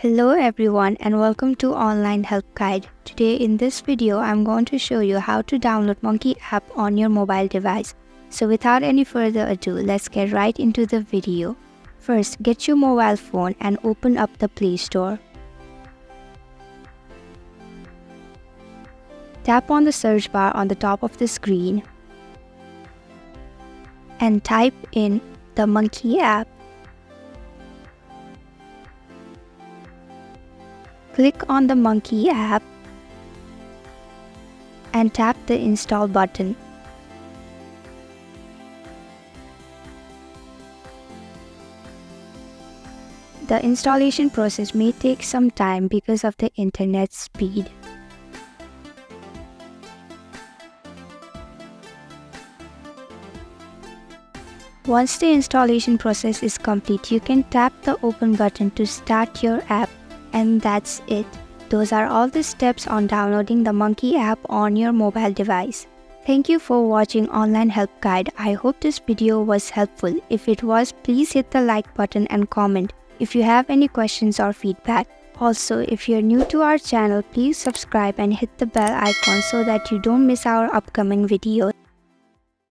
Hello everyone and welcome to Online Help Guide. Today in this video I'm going to show you how to download Monkey app on your mobile device. So without any further ado, let's get right into the video. First, get your mobile phone and open up the Play Store. Tap on the search bar on the top of the screen and type in the Monkey app. Click on the Monkey app and tap the install button. The installation process may take some time because of the internet speed. Once the installation process is complete, you can tap the open button to start your app. And that's it. Those are all the steps on downloading the Monkey app on your mobile device. Thank you for watching Online Help Guide. I hope this video was helpful. If it was, please hit the like button and comment if you have any questions or feedback. Also, if you're new to our channel, please subscribe and hit the bell icon so that you don't miss our upcoming videos.